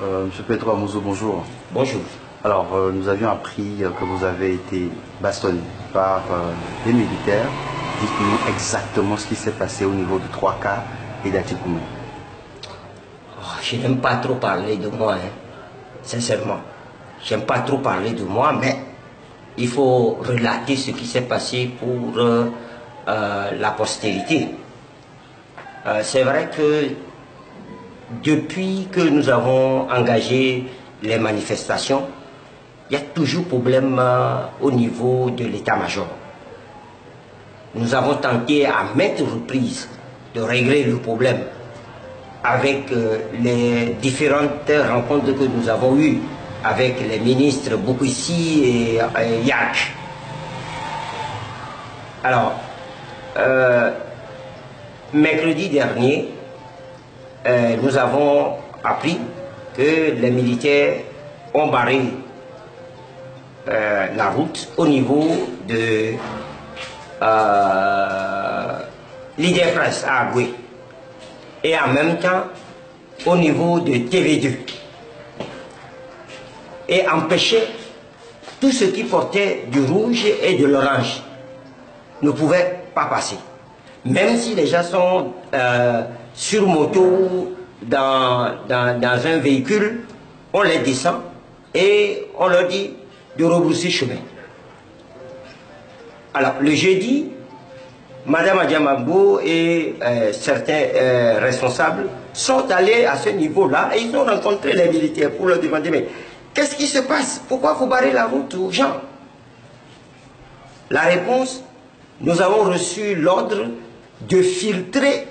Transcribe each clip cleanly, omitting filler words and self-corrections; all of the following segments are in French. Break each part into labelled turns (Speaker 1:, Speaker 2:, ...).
Speaker 1: Monsieur Pedro Amuzo, bonjour.
Speaker 2: Bonjour.
Speaker 1: Alors, nous avions appris que vous avez été bastonné par des militaires. Dites-nous exactement ce qui s'est passé au niveau de 3K et d'Atikoumé.
Speaker 2: Oh, je n'aime pas trop parler de moi, sincèrement. J'aime pas trop parler de moi, mais il faut relater ce qui s'est passé pour la postérité. C'est vrai que depuis que nous avons engagé les manifestations, il y a toujours problème au niveau de l'état-major. Nous avons tenté à maintes reprises de régler le problème avec les différentes rencontres que nous avons eues avec les ministres Boukissi et Yak. Alors, mercredi dernier, nous avons appris que les militaires ont barré la route au niveau de l'Idée-Presse à Agoué et en même temps au niveau de TV2 et empêché tout ce qui portait du rouge et de l'orange ne pouvait pas passer. Même si les gens sont sur moto dans un véhicule, on les descend et on leur dit de rebrousser chemin. Alors le jeudi, Madame Adjamabou et certains responsables sont allés à ce niveau-là et ils ont rencontré les militaires pour leur demander mais qu'est-ce qui se passe? Pourquoi vous barrez la route aux gens? La réponse, nous avons reçu l'ordre de filtrer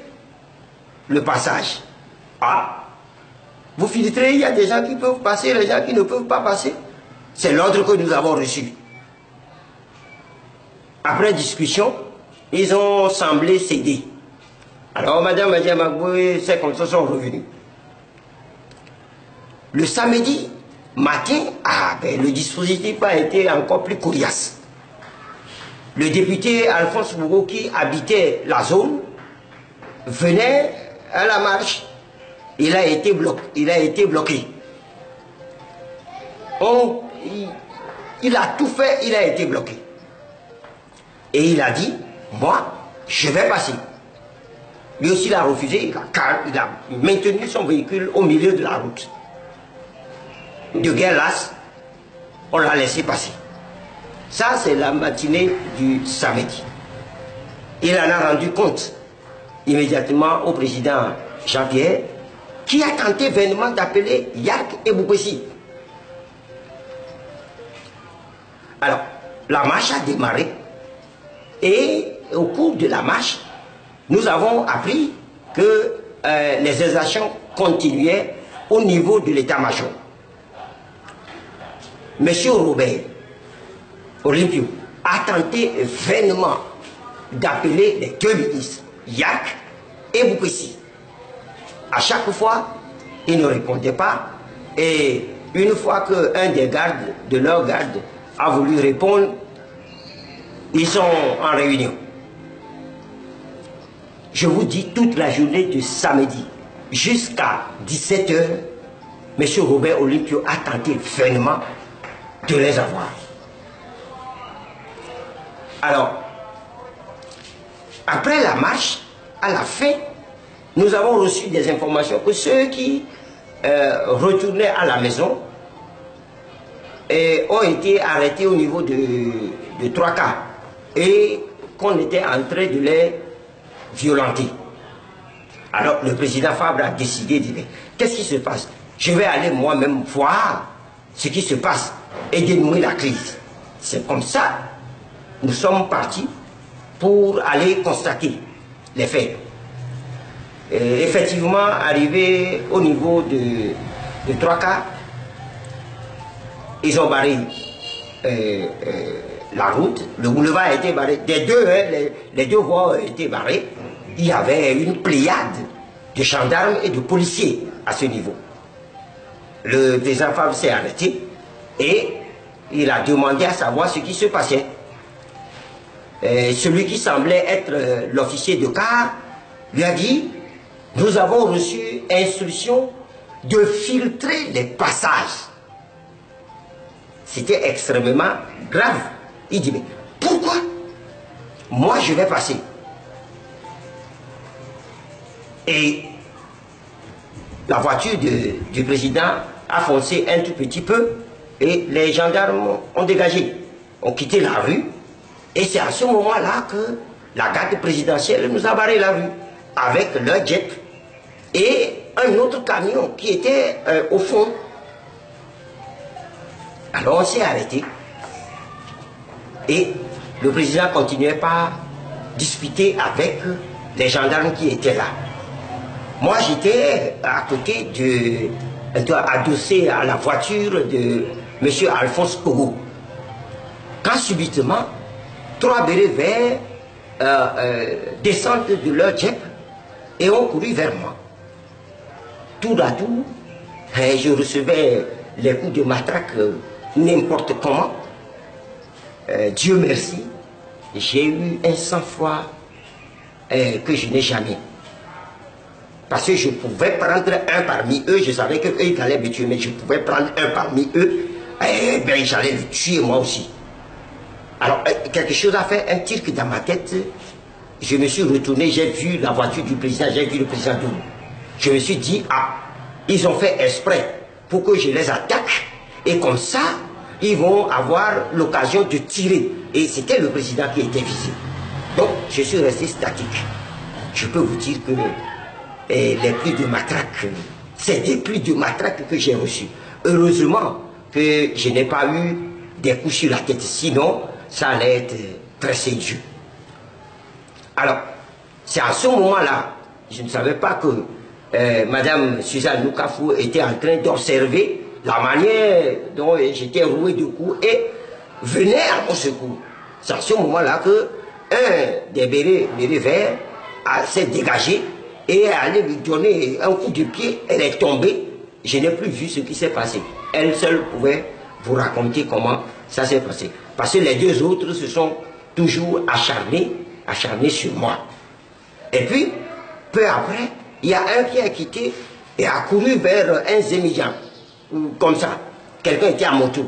Speaker 2: le passage. Ah, vous filtrez, il y a des gens qui peuvent passer, les gens qui ne peuvent pas passer. C'est l'ordre que nous avons reçu. Après discussion, ils ont semblé céder. Alors Madame Adjamabou et ses conseillers sont revenus. Le samedi matin, le dispositif a été encore plus coriace. Le député Alphonse Bourreau qui habitait la zone venait à la marche. Il a été bloqué. Il a tout fait, il a été bloqué. Et il a dit, moi, je vais passer. Lui aussi, il a refusé, il a maintenu son véhicule au milieu de la route. De guerre lasse, on l'a laissé passer. Ça, c'est la matinée du samedi. Il en a rendu compte immédiatement au président Jean-Pierre, qui a tenté vainement d'appeler Yak et Boukessi. Alors, la marche a démarré et au cours de la marche, nous avons appris que les exactions continuaient au niveau de l'état-major. Monsieur Robert Olympio a tenté vainement d'appeler les deux ministres, Yak et Boukessi. À chaque fois, ils ne répondaient pas. Et une fois qu'un des gardes, de leur garde, a voulu répondre, ils sont en réunion. Je vous dis, toute la journée de samedi jusqu'à 17 h, M. Robert Olympio a tenté vainement de les avoir. Alors, après la marche, à la fin, nous avons reçu des informations que ceux qui retournaient à la maison ont été arrêtés au niveau de 3K et qu'on était en train de les violenter. Alors le président Fabre a décidé de dire, qu'est-ce qui se passe? Je vais aller moi-même voir ce qui se passe et dénouer la crise. C'est comme ça nous sommes partis pour aller constater les faits. Et effectivement, arrivé au niveau de 3K, ils ont barré la route, le boulevard a été barré, les deux voies ont été barrées. Il y avait une pléiade de gendarmes et de policiers à ce niveau. Le président Fabre s'est arrêté et il a demandé à savoir ce qui se passait. Celui qui semblait être l'officier de car lui a dit, nous avons reçu instruction de filtrer les passages. C'était extrêmement grave. Il dit, mais pourquoi moi je vais passer? Et la voiture du président a foncé un tout petit peu et les gendarmes ont dégagé, ont quitté la rue. Et c'est à ce moment-là que la garde présidentielle nous a barré la rue avec leur jet et un autre camion qui était au fond. Alors on s'est arrêté et le président continuait par discuter avec les gendarmes qui étaient là. Moi j'étais à côté adossé à la voiture de M. Alphonse Kogo. Quand subitement, 3 bérets verts descendent de leur jet et ont couru vers moi. Tout à tout, je recevais les coups de matraque n'importe comment. Dieu merci, j'ai eu un sang-froid que je n'ai jamais. Parce que je pouvais prendre un parmi eux, je savais qu'eux ils allaient me tuer, mais je pouvais prendre un parmi eux, et bien j'allais le tuer moi aussi. Alors, quelque chose a fait un tir dans ma tête. Je me suis retourné, j'ai vu la voiture du président, j'ai vu le président double. Je me suis dit, ah, ils ont fait exprès pour que je les attaque. Et comme ça, ils vont avoir l'occasion de tirer. Et c'était le président qui était visé. Donc, je suis resté statique. Je peux vous dire que les pluies de matraque, c'est des pluies de matraque que j'ai reçues. Heureusement que je n'ai pas eu des coups sur la tête. Sinon, ça allait être très sérieux. Alors, c'est à ce moment-là, je ne savais pas que Madame Suzanne Noukafou était en train d'observer la manière dont j'étais roué de coups et venait à mon secours. C'est à ce moment-là que un des bérets verts s'est dégagé et allait lui donner un coup de pied. Elle est tombée. Je n'ai plus vu ce qui s'est passé. Elle seule pouvait vous raconter comment ça s'est passé. Parce que les deux autres se sont toujours acharnés sur moi. Et puis, peu après, il y a un qui a quitté et a couru vers un Zémijan. Comme ça. Quelqu'un était à moto.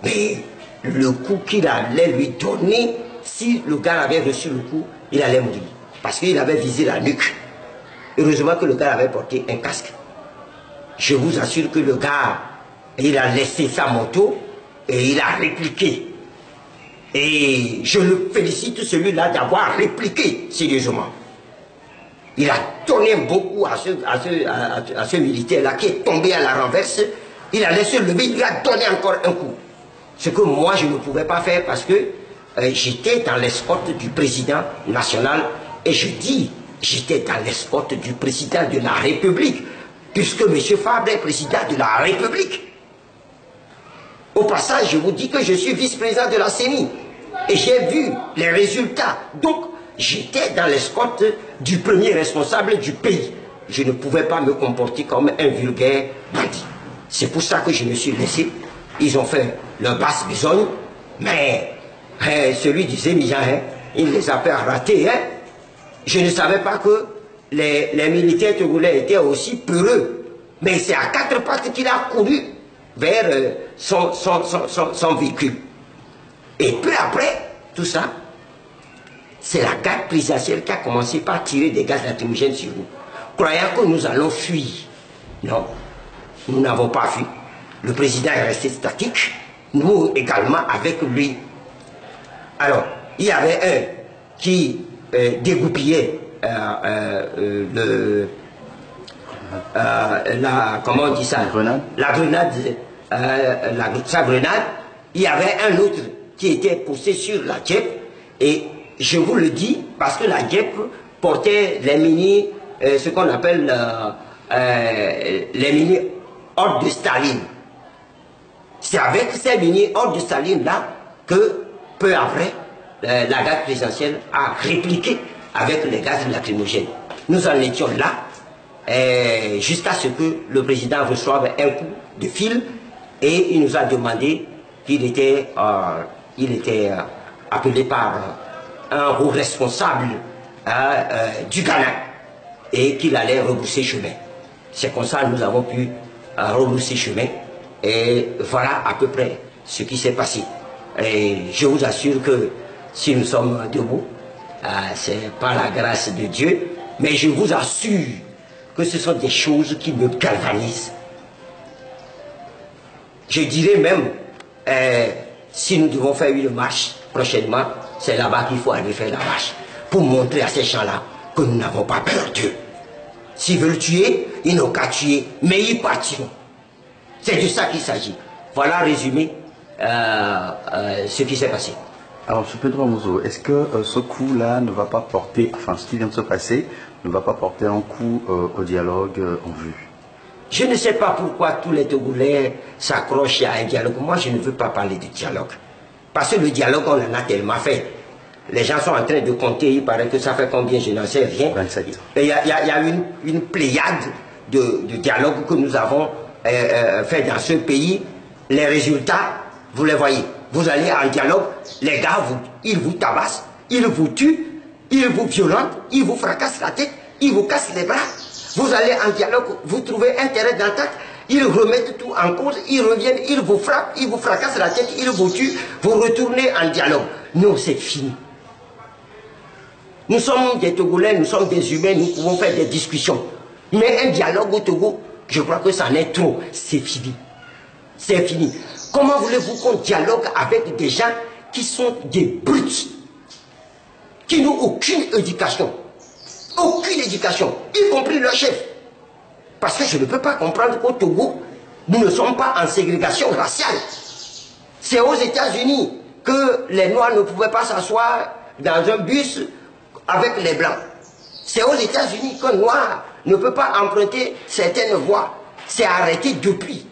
Speaker 2: Mais le coup qu'il allait lui donner, si le gars avait reçu le coup, il allait mourir. Parce qu'il avait visé la nuque. Heureusement que le gars avait porté un casque. Je vous assure que le gars, il a laissé sa moto et il a répliqué. Et je le félicite celui-là d'avoir répliqué sérieusement. Il a donné beaucoup à ce militaire-là qui est tombé à la renverse. Il a laissé lever, il lui a donné encore un coup. Ce que moi je ne pouvais pas faire parce que j'étais dans l'escorte du président national. Et je dis, j'étais dans l'escorte du président de la République. Puisque M. Fabre est président de la République. Au passage, je vous dis que je suis vice-président de la CENI. Et j'ai vu les résultats. Donc, j'étais dans l'escorte du premier responsable du pays. Je ne pouvais pas me comporter comme un vulgaire bandit. C'est pour ça que je me suis laissé. Ils ont fait leur basse besogne. Mais celui du Zémijan, il les a fait rater. Je ne savais pas que les militaires togolais étaient aussi peureux. Mais c'est à 4 pattes qu'il a couru vers son véhicule. Et peu après, tout ça, c'est la garde présidentielle qui a commencé par tirer des gaz lacrymogènes sur nous, croyant que nous allons fuir. Non, nous n'avons pas fui. Le président est resté statique, nous également avec lui. Alors, il y avait un qui dégoupillait comment on dit ça? La grenade. Sa grenade. Il y avait un autre qui était posté sur la Jeep. Et je vous le dis parce que la Jeep portait les mini, ce qu'on appelle les mini ordres de Staline. C'est avec ces mini ordres de Staline là que peu après, la garde présidentielle a répliqué avec les gaz lacrymogènes. Nous en étions là jusqu'à ce que le président reçoive un coup de fil et il nous a demandé qu'il était, appelé par un haut responsable du Ghana et qu'il allait rebrousser chemin. C'est comme ça que nous avons pu rebrousser chemin. Et voilà à peu près ce qui s'est passé. Et je vous assure que si nous sommes debout, c'est par la grâce de Dieu, mais je vous assure que ce sont des choses qui me galvanisent. Je dirais même, si nous devons faire une marche prochainement, c'est là-bas qu'il faut aller faire la marche, pour montrer à ces gens-là que nous n'avons pas peur d'eux. S'ils veulent tuer, ils n'ont qu'à tuer, mais ils partiront. C'est de ça qu'il s'agit. Voilà résumé ce qui s'est passé.
Speaker 1: Alors, M. Pedro Amuzo, est-ce que ce coup-là ne va pas porter, enfin, ce qui vient de se passer, ne va pas porter un coup au dialogue en vue?
Speaker 2: Je ne sais pas pourquoi tous les Togolais s'accrochent à un dialogue. Moi, je ne veux pas parler de dialogue. Parce que le dialogue, on en a tellement fait. Les gens sont en train de compter, il paraît que ça fait combien, je n'en sais rien.
Speaker 1: 27.
Speaker 2: Il y a une pléiade de dialogues que nous avons fait dans ce pays. Les résultats, vous les voyez. Vous allez en dialogue, les gars, ils vous tabassent, ils vous tuent, ils vous violentent, ils vous fracassent la tête, ils vous cassent les bras. Vous allez en dialogue, vous trouvez un terrain d'entente, ils remettent tout en cause, ils reviennent, ils vous frappent, ils vous fracassent la tête, ils vous tuent, vous retournez en dialogue. Non, c'est fini. Nous sommes des Togolais, nous sommes des humains, nous pouvons faire des discussions. Mais un dialogue au Togo, je crois que ça n'est trop. C'est fini. C'est fini. Comment voulez-vous qu'on dialogue avec des gens qui sont des brutes, qui n'ont aucune éducation? Aucune éducation, y compris leur chef. Parce que je ne peux pas comprendre qu'au Togo, nous ne sommes pas en ségrégation raciale. C'est aux États-Unis que les Noirs ne pouvaient pas s'asseoir dans un bus avec les Blancs. C'est aux États-Unis qu'un Noir ne peut pas emprunter certaines voies. C'est arrêté depuis.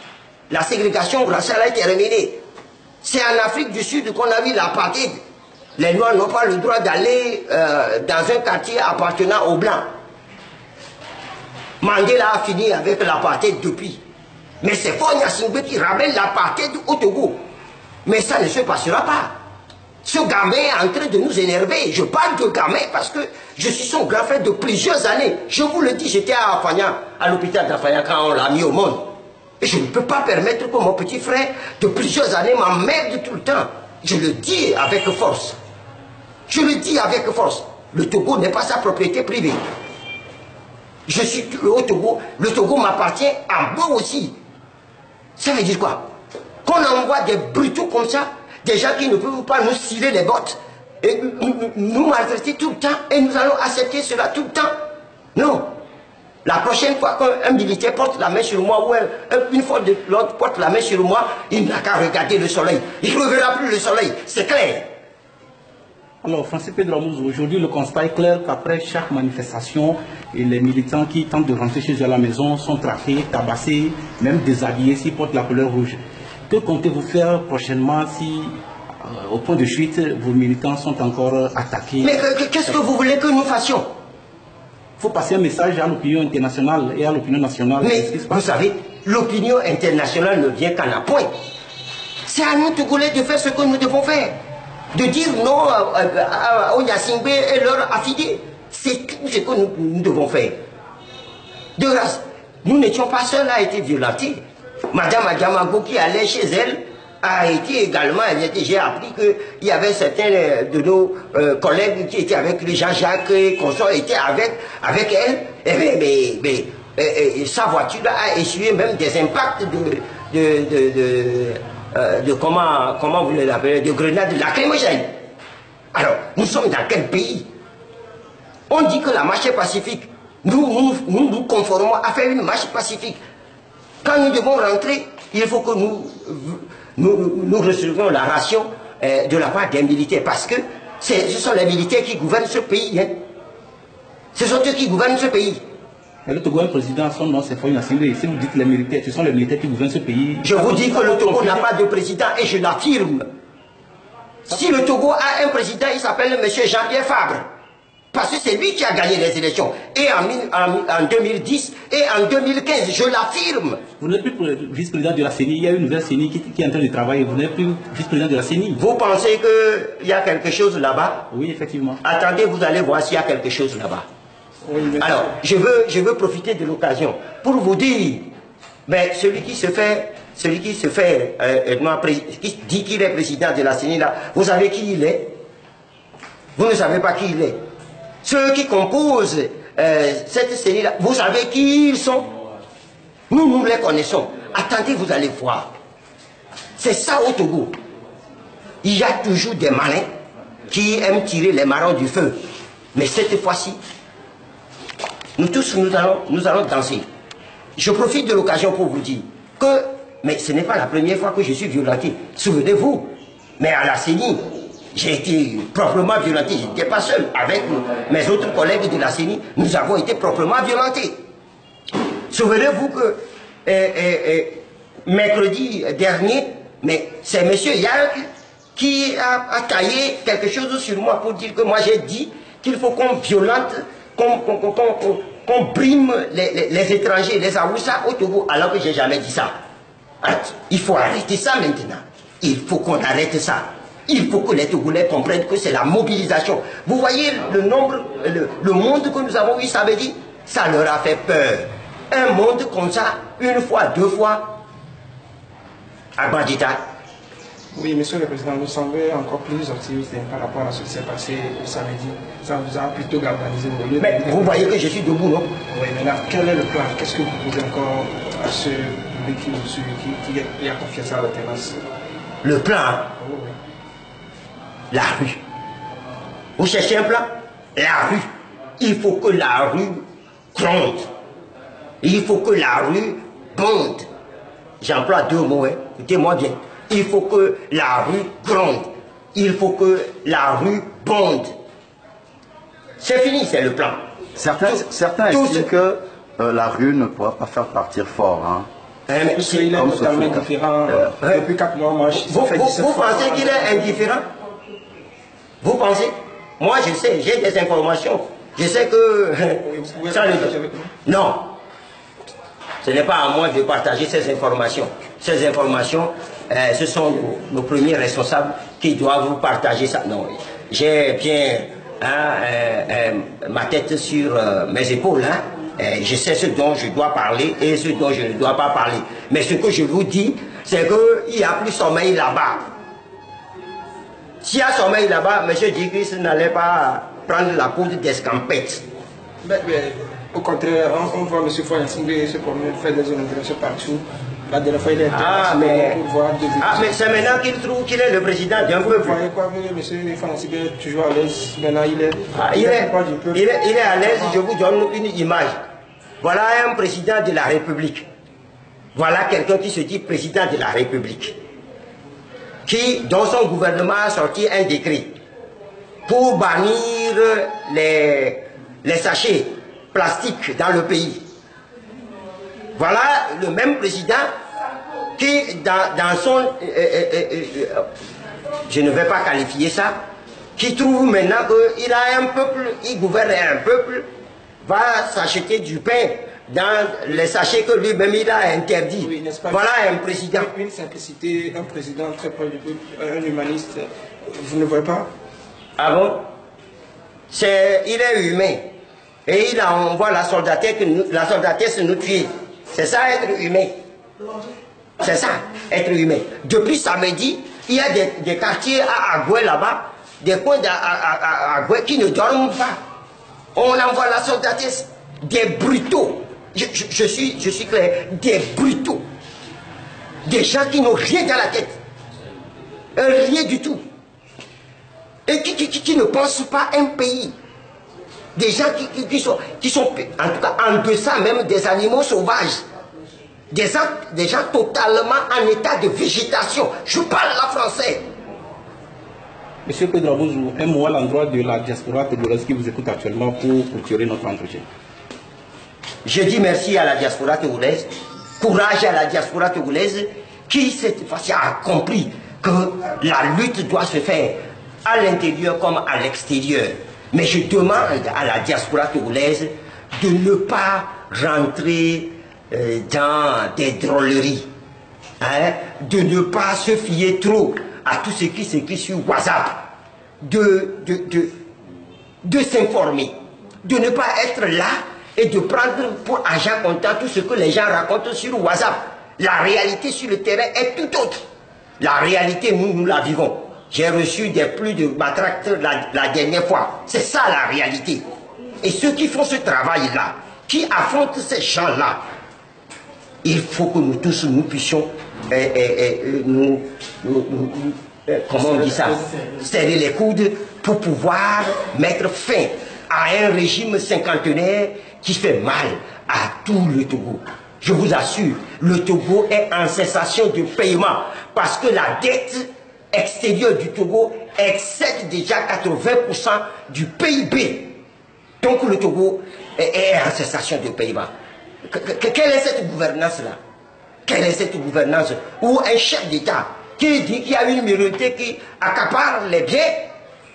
Speaker 2: La ségrégation raciale a été terminée. C'est en Afrique du Sud qu'on a vu l'apartheid. Les Noirs n'ont pas le droit d'aller dans un quartier appartenant aux Blancs. Mandela a fini avec l'apartheid depuis. Mais c'est Faure Gnassingbé qui ramène l'apartheid au Togo. Mais ça ne se passera pas. Ce gamin est en train de nous énerver. Je parle de gamin parce que je suis son grand frère de plusieurs années. Je vous le dis, j'étais à Afanya, à l'hôpital d'Afanya quand on l'a mis au monde. Et je ne peux pas permettre que mon petit frère de plusieurs années m'emmerde tout le temps. Je le dis avec force. Je le dis avec force. Le Togo n'est pas sa propriété privée. Je suis au Togo. Le Togo m'appartient à moi aussi. Ça veut dire quoi? Qu'on envoie des brutaux comme ça, des gens qui ne peuvent pas nous cirer les bottes, et nous maltraiter tout le temps, et nous allons accepter cela tout le temps? Non. La prochaine fois qu'un militaire porte la main sur moi, ou une fois de l'autre porte la main sur moi, il n'a qu'à regarder le soleil. Il ne reverra plus le soleil, c'est clair.
Speaker 3: Alors, Francis Pedro Amuzo, aujourd'hui, le constat est clair qu'après chaque manifestation, et les militants qui tentent de rentrer chez eux à la maison sont traqués, tabassés, même déshabillés s'ils portent la couleur rouge. Que comptez-vous faire prochainement si, au point de fuite, vos militants sont encore attaqués?
Speaker 2: Mais qu'est-ce que vous voulez que nous fassions?
Speaker 3: Il faut passer un message à l'opinion internationale et à l'opinion nationale.
Speaker 2: Mais vous savez, l'opinion internationale ne vient qu'à la pointe. C'est à nous, Togolais, de faire ce que nous devons faire. De dire non aux Gnassingbé et leurs affidés. C'est tout ce que nous devons faire. De grâce, nous n'étions pas seuls à être violentés. Madame Adjamago qui allait chez elle a été également, j'ai appris qu'il y avait certains de nos collègues qui étaient avec lui, Jean-Jacques et consorts étaient avec elle. Et sa voiture a essuyé même des impacts de comment vous l'appelez, de grenades lacrymogènes. Alors, nous sommes dans quel pays? On dit que la marche est pacifique. Nous nous conformons à faire une marche pacifique. Quand nous devons rentrer, il faut que nous recevions la ration de la part des militaires. Parce que ce sont les militaires qui gouvernent ce pays. Hein. Ce sont eux qui gouvernent ce pays.
Speaker 3: Mais le Togo a un président, son nom c'est Faure Gnassingbé. Si vous dites les militaires, ce sont les militaires qui gouvernent ce pays.
Speaker 2: Je vous dis que le Togo n'a pas de président et je l'affirme. Si le Togo a un président, il s'appelle M. Jean-Pierre Fabre. Parce que c'est lui qui a gagné les élections. Et en 2010 et en 2015, je l'affirme.
Speaker 3: Vous n'êtes plus vice-président de la CENI. Il y a une nouvelle CENI qui est en train de travailler. Vous n'êtes plus vice-président de la CENI.
Speaker 2: Vous pensez qu'il y a quelque chose là-bas?
Speaker 3: Oui, effectivement.
Speaker 2: Attendez, vous allez voir s'il y a quelque chose là-bas.
Speaker 4: Oui,
Speaker 2: alors, je veux profiter de l'occasion pour vous dire, mais celui qui dit qu'il est président de la CENI, là, vous savez qui il est? Vous ne savez pas qui il est. Ceux qui composent cette CENI, là, vous savez qui ils sont? Nous les connaissons. Attendez, vous allez voir. C'est ça au Togo. Il y a toujours des malins qui aiment tirer les marrons du feu. Mais cette fois-ci, nous tous, nous allons danser. Je profite de l'occasion pour vous dire que, mais ce n'est pas la première fois que je suis violenté. Souvenez-vous, mais à la CENI, j'ai été proprement violenté. Je n'étais pas seul. Avec mes autres collègues de la CENI, nous avons été proprement violentés. Souvenez-vous que mercredi dernier, mais c'est M. Yark qui a taillé quelque chose sur moi pour dire que moi j'ai dit qu'il faut qu'on violente, qu'on brime les étrangers, les Aoussa au Togo, alors que j'ai jamais dit ça. Il faut arrêter ça maintenant. Il faut qu'on arrête ça. Il faut que les Togolais comprennent que c'est la mobilisation. Vous voyez le nombre, le monde que nous avons eu samedi, ça leur a fait peur. Un monde comme ça, une fois, deux fois, à Bandita.
Speaker 4: Oui, monsieur le président, vous semblez encore plus optimiste par rapport à ce qui s'est passé le samedi. Ça vous a plutôt galvanisé au lieu.
Speaker 2: Mais vous voyez que je suis debout, non?
Speaker 4: Oui, mais là, quel est le plan? Qu'est-ce que vous proposez encore à ceux qui nous suivent, qui a confiance à l'alternance?
Speaker 2: Le plan,
Speaker 4: Oh, oui.
Speaker 2: la rue. Vous cherchez un plan? La rue. Il faut que la rue gronde. Il faut que la rue bonde. J'emploie deux mots, hein. Écoutez-moi bien. Il faut que la rue gronde. Il faut que la rue bonde. C'est fini, c'est le plan.
Speaker 1: Certains estiment que la rue ne pourra pas faire partir fort. Hein.
Speaker 4: Parce qu'il est totalement différent. Depuis 4 mois, moi,
Speaker 2: vous pensez qu'il est indifférent? Vous pensez? Moi, je sais, j'ai des informations. Je sais que... Non. Ce n'est pas à moi de partager ces informations. Ces informations, ce sont nos premiers responsables qui doivent vous partager ça. Non, j'ai bien ma tête sur mes épaules. Hein. Je sais ce dont je dois parler et ce dont je ne dois pas parler. Mais ce que je vous dis, c'est qu'il n'y a plus sommeil là-bas. S'il y a sommeil là-bas, M. Digris n'allait pas prendre la poudre d'escampette.
Speaker 4: Mais, au contraire, on voit M. Foyansingbe se promener, faire des inaugurations partout. La dernière fois, il est pour voir
Speaker 2: mais c'est maintenant qu'il trouve qu'il est le président d'un peuple.
Speaker 4: Vous voyez quoi, M. Foyansingbe toujours à l'aise. Maintenant, il est
Speaker 2: à l'aise. Je vous donne une image. Voilà un président de la République. Voilà quelqu'un qui se dit président de la République. Qui, dans son gouvernement, a sorti un décret pour bannir les sachets plastiques dans le pays. Voilà le même président qui, dans son... je ne vais pas qualifier ça, qui trouve maintenant qu'il a un peuple, il gouverne un peuple, va s'acheter du pain dans les sachets que lui-même il a interdit. Oui, voilà un président.
Speaker 4: Une simplicité, un président très proche du peuple, un humaniste, vous ne voyez pas?
Speaker 2: Ah bon? Il est humain. Et il envoie la soldatesse nous tuer. C'est ça être humain. C'est ça, être humain. Depuis samedi, il y a des quartiers à Agoué là-bas, des coins à Agoué qui ne dorment pas. On envoie la soldatesse, des brutaux. Je suis clair, des brutaux. Des gens qui n'ont rien dans la tête. Rien du tout. Et qui ne pensent pas un pays. Des gens qui sont, en tout cas, en deçà même des animaux sauvages. Des gens totalement en état de végétation. Je parle la français.
Speaker 3: Monsieur Pedro Abouzou, un mot à l'endroit de la diaspora togolaise qui vous écoute actuellement pour clôturer notre entretien.
Speaker 2: Je dis merci à la diaspora togolaise, courage à la diaspora togolaise qui cette fois-ci a compris que la lutte doit se faire à l'intérieur comme à l'extérieur. Mais je demande à la diaspora togolaise de ne pas rentrer dans des drôleries, hein, de ne pas se fier trop à tout ce qui s'écrit sur WhatsApp, de s'informer, de ne pas être là et de prendre pour agent comptant tout ce que les gens racontent sur WhatsApp. La réalité sur le terrain est tout autre. La réalité, nous la vivons. J'ai reçu des pluies de matraques la dernière fois. C'est ça la réalité. Et ceux qui font ce travail-là, qui affrontent ces gens-là, il faut que nous tous, nous puissions, comment on dit ça, serrer les coudes pour pouvoir mettre fin à un régime cinquantenaire qui fait mal à tout le Togo. Je vous assure, le Togo est en cessation de paiement parce que la dette extérieure du Togo excède déjà 80% du PIB. Donc le Togo est en cessation de paiement. Quelle est cette gouvernance-là? Quelle est cette gouvernance où un chef d'État qui dit qu'il y a une minorité qui accapare les biens,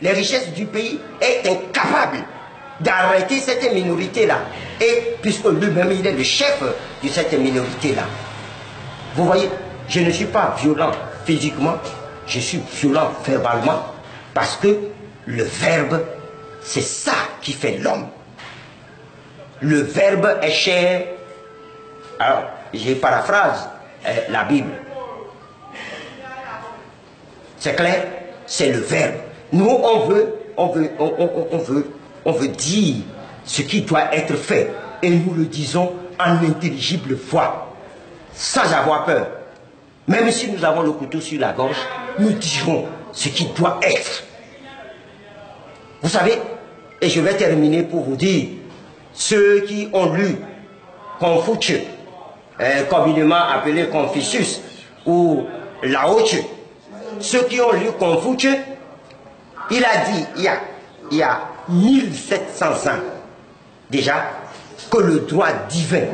Speaker 2: les richesses du pays, est incapable d'arrêter cette minorité-là? Et puisque lui-même il est le chef de cette minorité-là. Vous voyez, je ne suis pas violent physiquement, je suis violent verbalement, parce que le verbe, c'est ça qui fait l'homme. Le verbe est cher. Alors, je paraphrase la Bible. C'est clair? C'est le verbe. Nous, on veut dire ce qui doit être fait. Et nous le disons en intelligible voix, sans avoir peur. Même si nous avons le couteau sur la gorge, nous dirons ce qui doit être. Vous savez, et je vais terminer pour vous dire, ceux qui ont lu Confucius, communément appelé Confucius, ou Lao Tzu, ceux qui ont lu Confucius, il a dit, il y a 1700 ans, déjà, que le droit divin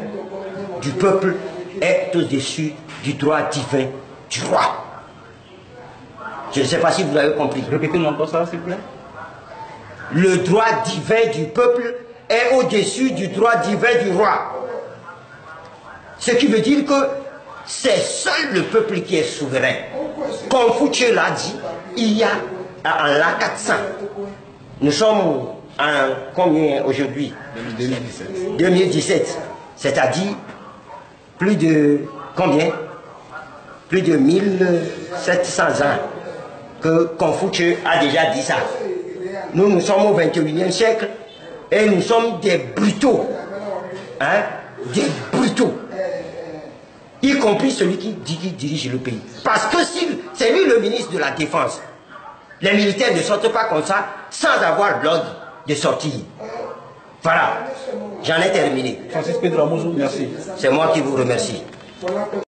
Speaker 2: du peuple est au-dessus du droit divin du roi. Je ne sais pas si vous avez compris.
Speaker 3: Répétez-moi encore ça, s'il vous plaît.
Speaker 2: Le droit divin du peuple est au-dessus du droit divin du roi. Ce qui veut dire que c'est seul le peuple qui est souverain. Confucius l'a dit, il y a en l'an 400. Nous sommes en combien aujourd'hui? 2017. 2017. C'est-à-dire plus de combien? Plus de 1700 ans que Confucius a déjà dit ça. Nous, nous sommes au 21e siècle et nous sommes des brutaux. Hein? Des brutaux. Y compris celui qui dirige le pays. Parce que si c'est lui le ministre de la Défense, les militaires ne sortent pas comme ça sans avoir l'ordre de sortir. Voilà. J'en ai terminé.
Speaker 3: Francis Pedro Amouzou, merci.
Speaker 2: C'est moi qui vous remercie.